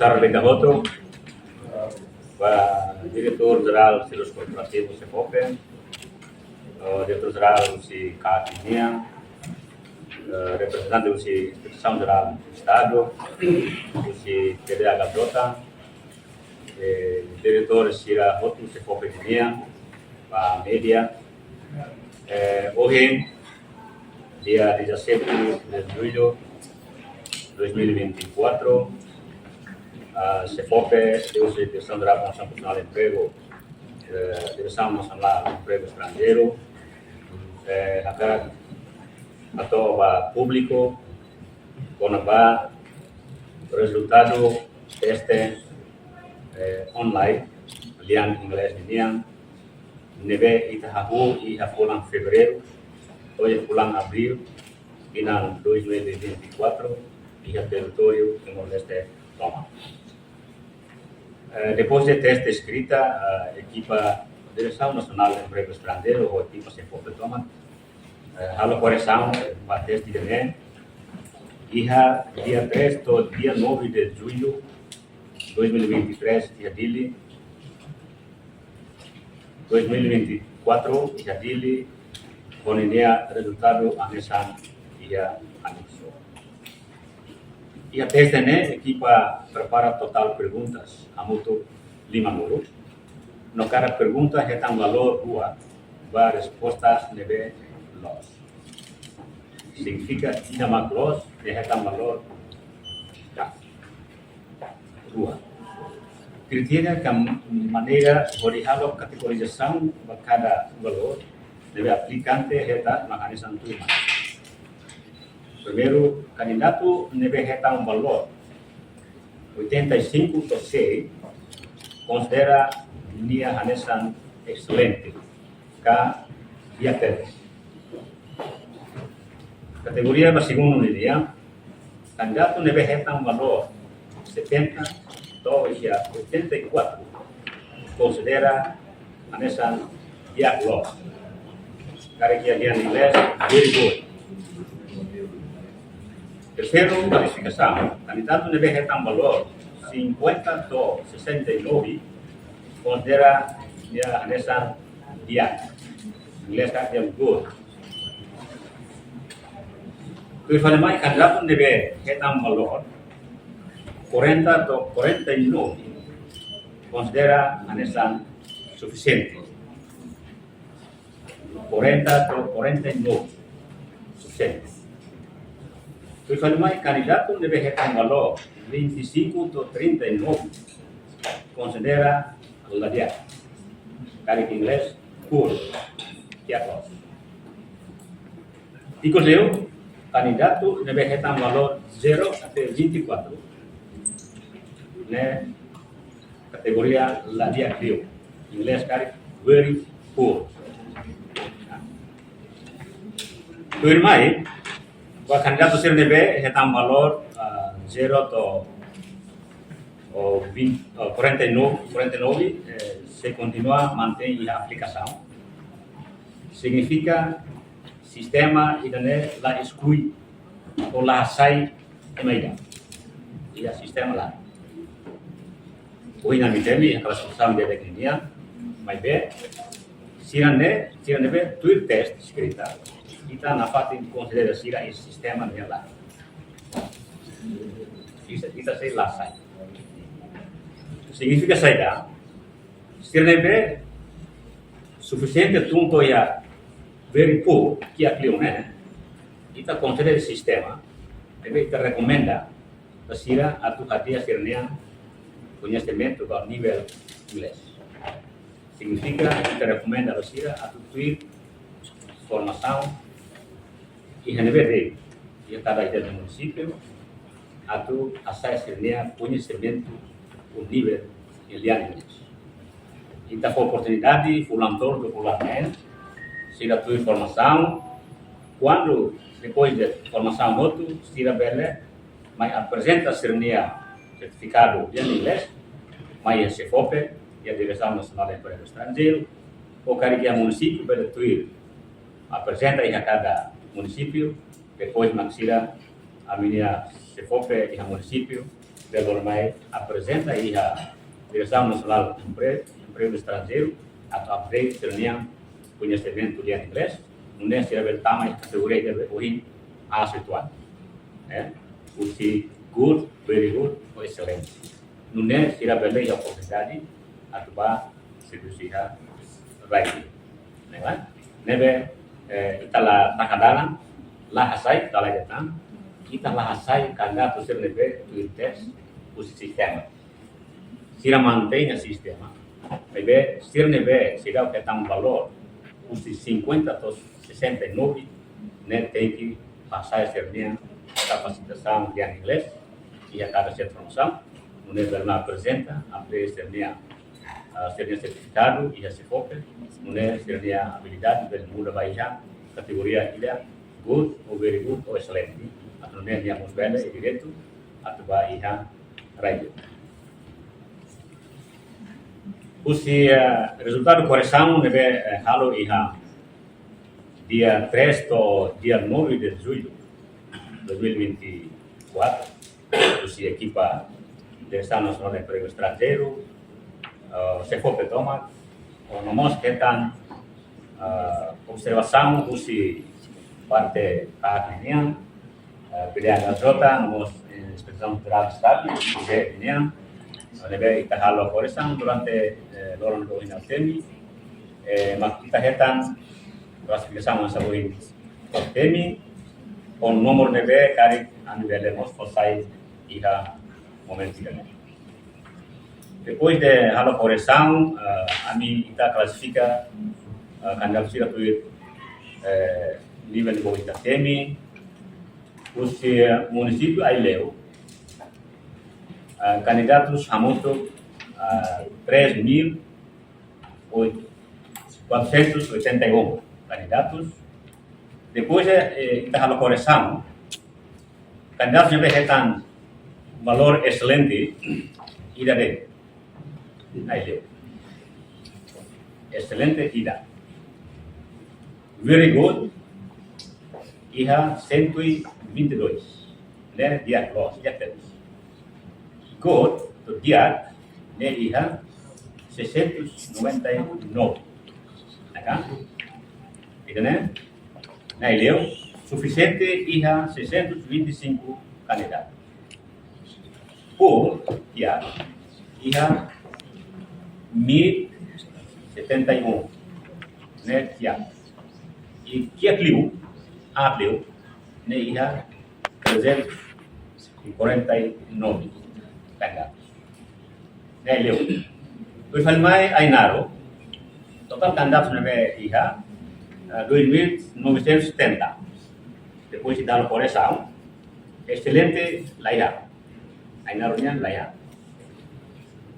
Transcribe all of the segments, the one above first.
Carlos Gahoto, diretor-geral dos corporativos CEFOPE, diretor-geral de CAPINIA, representante da Instituição Geral do Estado, do TDHJ, diretor da outro CEFOPE Guinea, a mídia. Hoje, dia 17 de julho de 2024, a CEFOPE, Direção Geral da Promoção Profissional de Emprego, Direção Nacional do Emprego Estrangeiro, a todo público, com o resultado deste online, aliás, inglês de Nian, neve itahahu e hafulang fevereiro, hoje fulang abril, final 2024, e o território que nordeste toma. Depois de teste escrita, a equipa Direção Nacional do Emprego Estrangeiro, ou equipa CEFOPE toma, a correção para teste de NEM, e dia 3 do dia 9 de julho de 2023, dia dele, 2024, dia dele, com o resultado anesan dia anexo. E a teste NEM, a equipa prepara total perguntas, a muito 5 minutos. No cada pergunta, retam valor rua, a resposta neve los. Significa que mais los, retam valor rua. Critério que a maneira original categorização de cada valor deve aplicante retam mecanismo turma. Primeiro, candidato deve retar valor 85%, considera linha Hanesan excelente, ka dia 3. Categoria da segunda linha, candidato deve retar valor 70 to 84, considera Hanesan dia loss. Cara que aliás inglês, very good. Terceiro, qualificação. Candidato deve retar valor 50 to 69, considera nessa dia. Inglês que é good. Então, falei mais, candidato deve retar valor 40 to 49, considera nessa suficiente. 40 to 49, suficiente. Então, falei mais, candidato deve retar valor 25 to 39, considera la dia. Cara que inglês, poor, que é close. E o candidato deve retar valor 0 até 24, na categoria la dia crio. Inglês, cara, very poor. Então, mais, o candidato se deve retar valor 0 to 49, se continua mantém a aplicação. Significa sistema e la exclui ou la sai emaida. E o sistema lá. Hoje na mitemi a classificação de tecnia, mas bem, se não deve tudo teste escrita. Kita na parte considera sira esse sistema nela. Kita sei lá sai. Significa saída. Se neve suficiente tunto ya very poor que a clione, kita considera esse sistema. Deve te recomenda a sira a tu hatia sirnea conhecimento do nível inglês. Significa que te recomenda a sira a tu tuir formação e renover e cada ideia do município a tu acesso conhecimento o nível inglês. Então, a oportunidade, fulantor do fulanmente, se a tua informação, quando depois da formação outro, se a bela, mas apresenta certificado de inglês, mas a CEFOPE e a Direção Nacional do Emprego Estrangeiro, ou que a município para tu apresenta a cada município, depois maxira a minha CEFOPE e a município, pelo mais apresenta aí a Direção Nacional de Emprego Estrangeiro, atau upgrade sernia conhecimento de inglês, não é se a tamanho categoria de hoje a situar, o se good, very good ou excelente, não é se a beleza oportunidade atuar serviço right, né? Nebe kita la nakadalan la hasai kala jatan kita la hasai kanda tu ser nebe tu test o sistema sira mantém o sistema nebe sir nebe sira o que tem valor os 50 a 69 né tem que passar a ser minha capacitação de inglês e a cada formação o nível na apresenta a ser minha seria certificado e já se foca, não seria habilidade do mundo baixar categoria ilha good ou very good ou excelente, atau não é minha musbela e direito atau baixar raio. Os resultado correção deve halo iha dia 3 to dia 9 de julho de 2024, os equipa de Estado Nacional de Emprego Estrangeiro se for petoma, nomos ketan observação usi parte kaknian, pilihan azota, nomos inspeção geral estado, pilihan, nebe kita halo koresan durante lorong do inatemi, mak kita ketan klasifikasi masa buin temi, on nomor nebe kari anu velemos fosai ira momentina. Depois de halo correção, a mim está classifica candidatos a tuir nível de boa temi, os municípios aí leu candidatos a muito 3.481 candidatos. Depois está halo correção, candidatos que representam valor excelente e da aí, excelente ida. Very good. Iha 122. Né, dia loss, já temos. Good, to dia, né, iha 699. Tá? Então, né? Na ilha, suficiente iha 625 candidatos. Por dia, iha 1071, né, e que apliu, né, ia 349 candidatos, né, leu. Pois faz mais ainaro, total candidatos né, ia 2.970. Depois de dar a correção, excelente lá ia, ainaronya lá ia,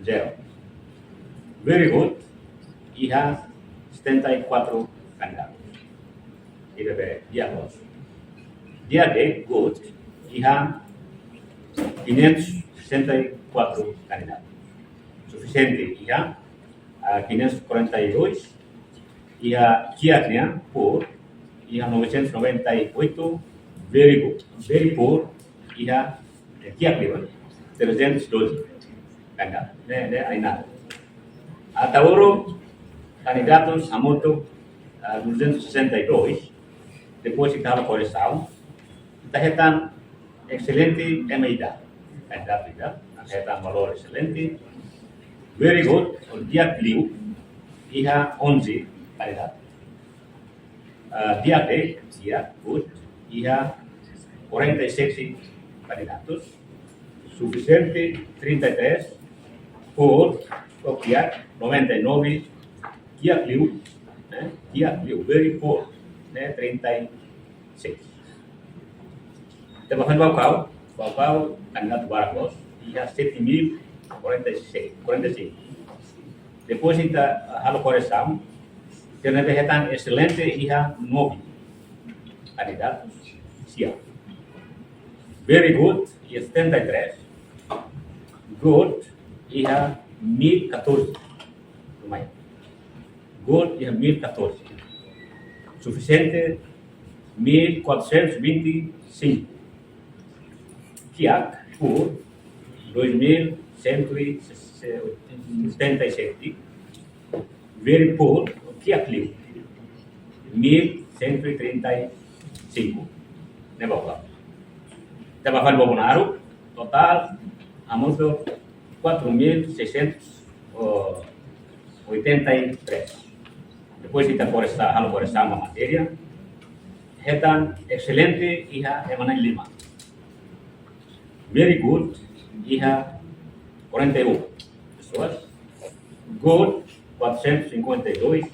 0. Very good, ia 74 candidatos. Ini dia bos. Dia de good, ia 564 candidatos. Suficiente, ia 542, ia kiatnya por, ia 998, very poor, ia kiatnya 312 candidatos. Ne ainda. Atauro candidatos a moto 262, depois que estava a correção, está excelente MIDA, candidato, está valor excelente, very good, o dia liu, ia 11 candidatos. Dia good, ia 46 candidatos, suficiente 33, por copiar 99, dia liu, very poor, né, 36. Então, vamos ao candidato Barcos, ia 7.045. Depois, a correção, que na verdade excelente, ia 9 candidatos, sim. Very good, ia 73. Good, ia 1.014. Lumayan. Good, ia 1.014. Suficiente, 1.425. Kiak, por, 2.177. Very poor, o que é Clio? 1.135. Né, Boba? Estava falando Bolsonaro, total, a muito 4.683. Depois de por essa matéria, é tão excelente e a Emanuel Lima. Very good e a 41 pessoas. Good, 452.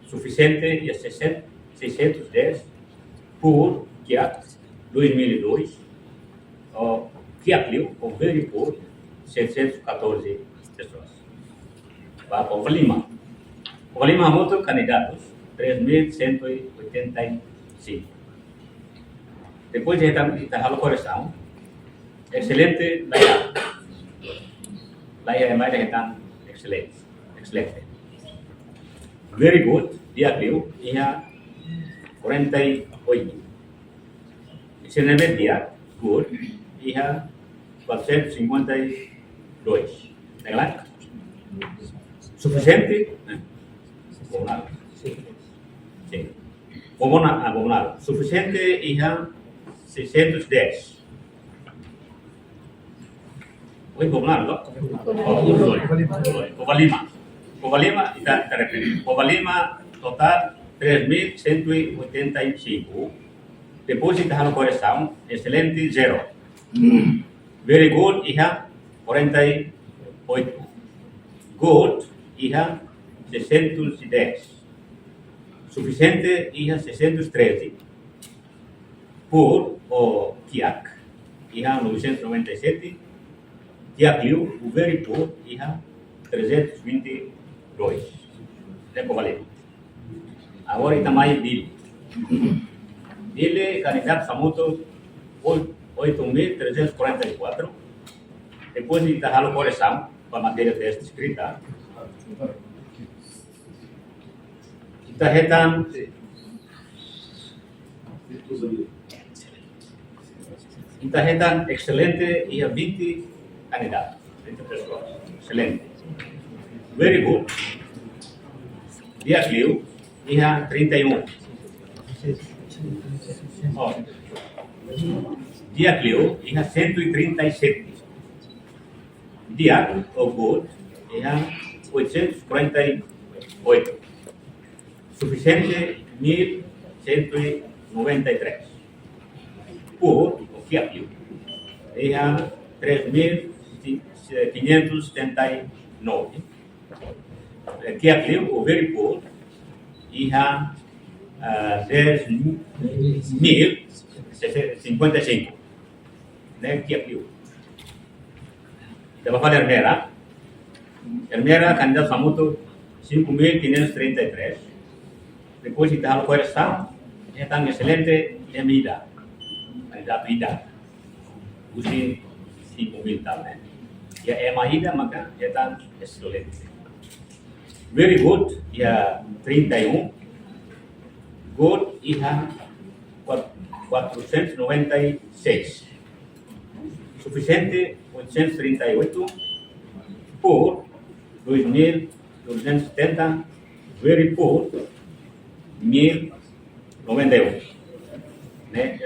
Suficiente e a 610. Poor, que é 2002. Que é Clio, o very poor, 714 pessoas. Para o Lima. O Lima há outros candidatos, 3.185. Depois de a correção, excelente, lá é mais excelente. Very good, dia Clio, e a 48. Excelente dia, good, e a 452. Legal? Suficiente? Bolsonaro. Sim. Bolsonaro. Suficiente e a 610. Oi, Bolsonaro, não? Covalima, está repetindo. Covalima, total, 3.185. Depois de a correção, excelente, 0. Very good, e a 48. Good, e a 610. Suficiente, e a 613. Poor, o Kiak, e a 997. Kiak Liu, o very poor, e a 322. Tempo valeu. Agora está mais Billy. Billy, candidato famoso, 8.344. Depois de dar a correção para a matéria teste escrita, está retando excelente e a 20 candidatos, 20 pessoas. Excelente. Very good. Dia Clio e a 31. Dia Clio e a 137. Dia Good e a 848. Suficiente 1.193. Por o que é Clio e a 3.579. Que é Clio, o very poor, e a 10.055. Né? Que é Clio. Estava falando Hermera, candidato famoso, 5.533. Depois de dar a correção, é tão excelente, é Mida. Candidato Ida. Use 5.000 também. E a Ida, mas é tão excelente. Very good, e a 31. Good, e a 496. Suficiente, 838. Poor, 2.270. Very poor, 1.091. Né?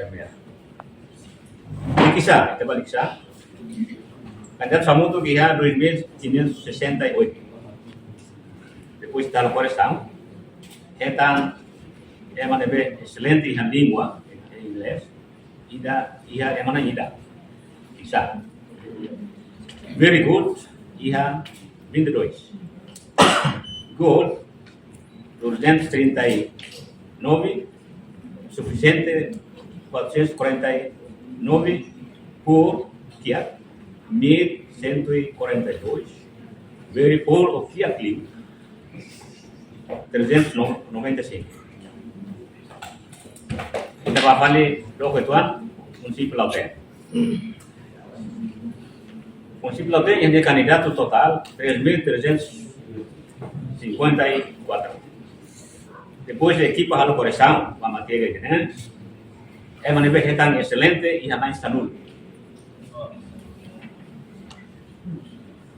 Liksa, kita balik Liksa. Candidato famoso que é 2.568. Depois está a correção. É uma excelente em língua, em inglês. E é uma ida. Liksa. Very good. E a 22. Good. 239. Suficiente. 449. Por Kia. 1.142. Very poor o Kia Clio. 395. Kita balik dua ketuan fungsi pelauten. Fungsi pelauten yang dia candidato total 3.354. Depois a equipa halo correção a matéria de né é uma nível tão excelente e jamais está nulo.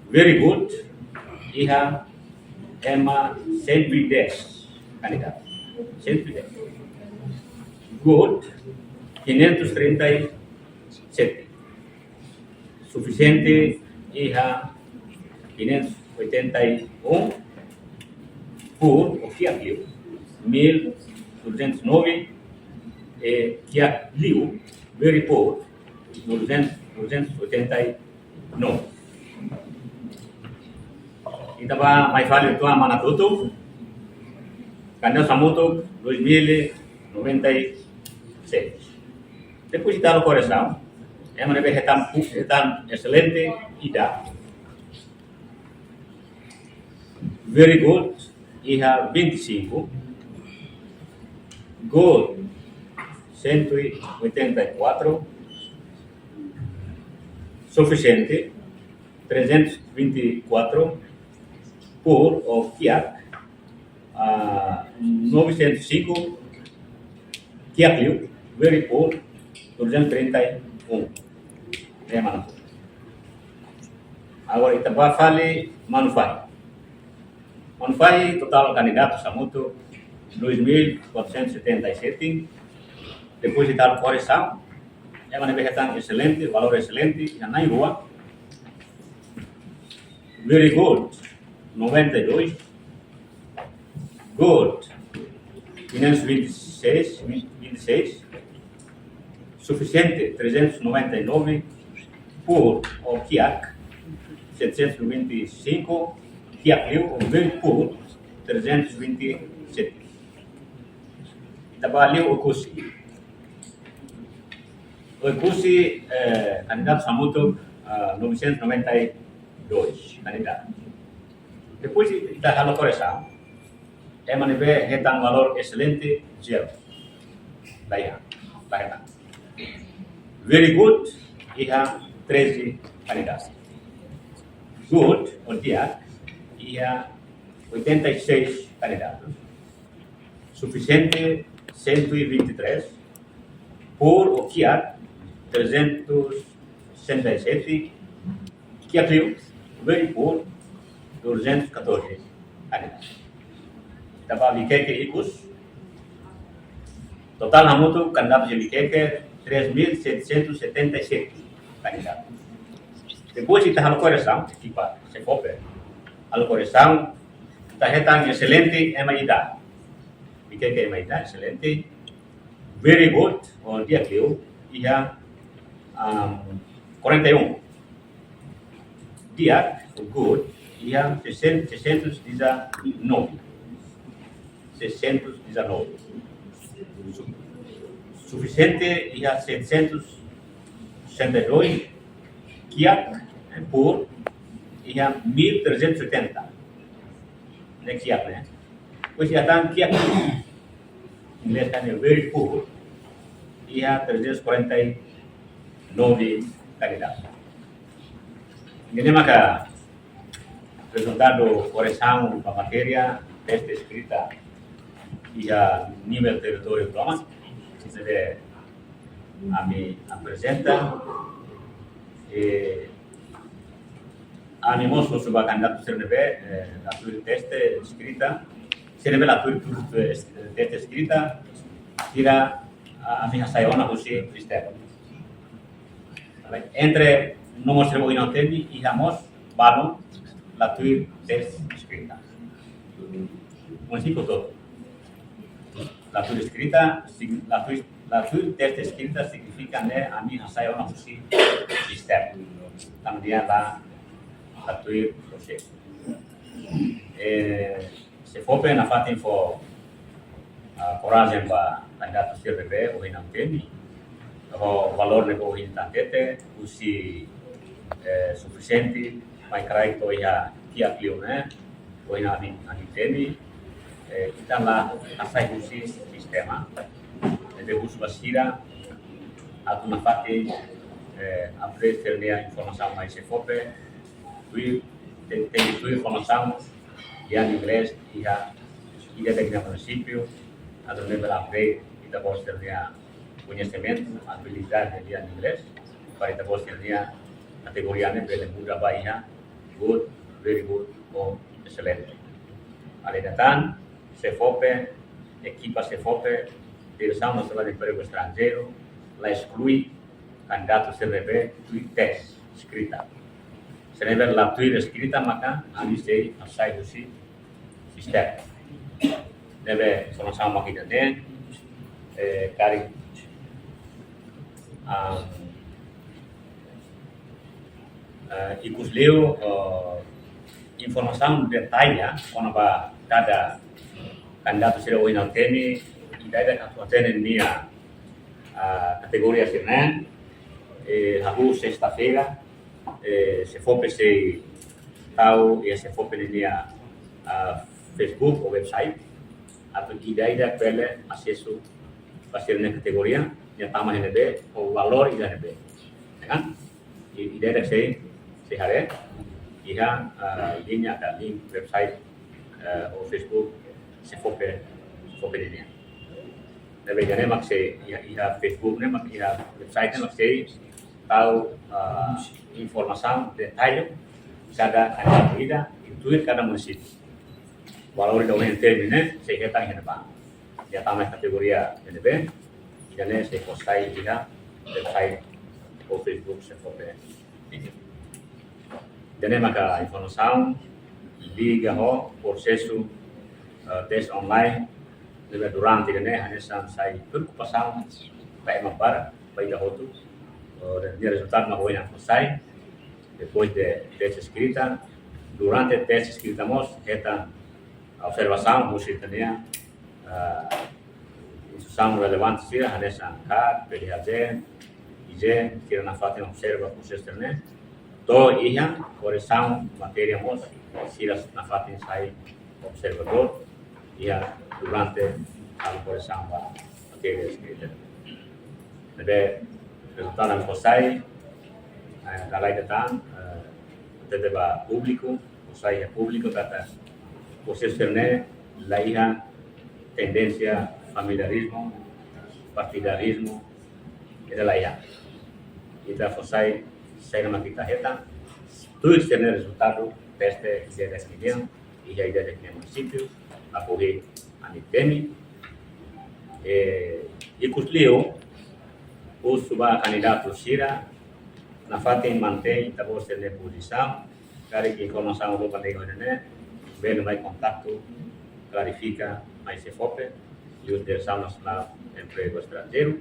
Very good. Iha Emma 110 candidatos. 110. Good. 537. Suficiente. Iha 581. Por o que abriu 1.209 que abriu very poor 289. Kita ba mai vale tua mana tutup kanda samuto 2096. Depois de dar o coração, é uma vez tão excelente ida. Very good. Iha 25. Good 184. Suficiente 324. Por o Kiak 905. Kiak very poor 231. É mano. Agora kita vai falar manufai. Manufai total candidato samuto 2.477. Depois de dar correção, é uma vegetal excelente, valor excelente, já na rua. Very good 92. Good 526. Suficiente 399. Por o Kiak 725. Kiak Liu o very poor 327. Trabalhou o curso. O curso candidato samuto 992 candidatos. Depois da halo correção, é uma retan valor excelente zero. Laia. Very good, iha 13 candidatos. Good, o dia, iha 86 candidatos. Suficiente, 123. Por o Kiak, 367. Kiak Liu, very poor, 214 candidatos. Estava Likeke Icus. Total hamuto candidatos de Likeke 3.777 candidatos. Depois de a correção, tipo, se for a correção, está excelente em Maida. Likeke em Maida, excelente. Very good, on dia que eu ia 41. Dia, good, ia 619. 619. Suficiente, ia 762. Kiak, por, ia 1.380. Não é Kiak, né? Pois já está Kiak. Inglês está very poor. Ia 349 candidatos. Ini maka resultado correção da matéria, teste escrita e a nível território programa. Se vê a me apresenta a me mostro sobre a candidato CNB a tua teste escrita. CNB a tua teste escrita tira a minha saiona você sistema. Entre no mostremos não tem e ramos balon la tua teste escrita. Um ciclo todo. La tua escrita, la tua teste escrita significa né a minha saiona você sistema. Também lá a tua processo. Se for para na fatin for coragem para candidato CRB ou não tem o valor de o intantete usi suficiente para criar to ya que apliou né ou não tem kita lá asai usi sistema de uso basira a na fatin aprender a informação mais se for tem tua informação em inglês e já tem no princípio a do nível aprender e da voz ter conhecimento habilidade em inglês para da voz ter categoria né pela muda baia good, very good ou excelente. Além de tanto, CEFOPE, equipa CEFOPE, Direção Nacional de Emprego Estrangeiro, la exclui candidato CNB tweet test escrita. CNB la tweet escrita maka anistei asai husi sistema. Deve informação aqui também, cari ikut leu informação detalhada quando vai cada candidato será o inaltene e daí a atene minha categoria sirene habu sexta-feira se for PC tal e se for minha Facebook ou website atau daí da pele acesso para ser na categoria yang tambah NB ou valor ida NB kan e daí da se hari ia linknya ada link website ou Facebook se for ini Deve jadi maksud ia Facebook ne maksud ia website ne maksud tahu informasi detail cada ida itu cada município. Valor da UNT ne se kita ini apa? Ya tambah kategoria NB, jadi se postai ia website ou Facebook se for ini. Jadi maka informasi liga ho prosesso tes online durante ini hanya saya preocupação para emapar para hotu dan dia resultado mau yang selesai depois de teste escrita durante teste escrita mos kita observação musitania instrução relevante sih hanya angkat PDHJ IJ kira na fatin observa processo internet to iya correção matéria mos sira na fatin sai observador ia durante a correção da matéria escrita. Deve resultar em posai da lei de tan deve público, posai é público kata proses terne laiha tendência familiarismo, partidarismo ida laiha. Ita posai sai na kita heta tudo terne resultado teste de definição e a ideia de município apoiei a Nitemi e cuslio o suba candidato Sira na fatin mantém da voz de posição cari que informação do pandeiro né vem mais contato clarifica mais se fope e o Direção Nacional de Emprego Estrangeiro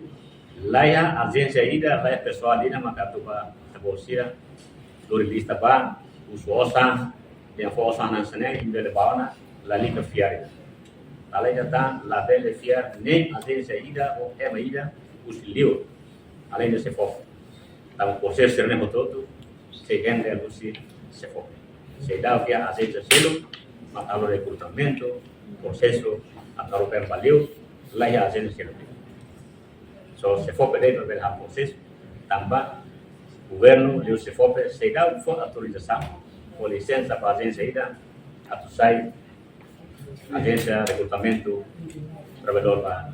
lá a agência ida lá pessoal ida makatuba da voz Sira do lista ba usuosan yang fosan nan sene inde de bawana la liga fiar. Além de tan la belle fiar nem agência ida ou ema ida os liu. Além de se for. Então processo ser nem todo se rende a luci se for. Se dá o que a agência selo, matalo recrutamento, processo atalo per valeu, lá a agência selo. So se for pede para ver o processo, também governo liu se for se dá o autorização ou licença para a agência ida a tu sai agência recrutamento provedor para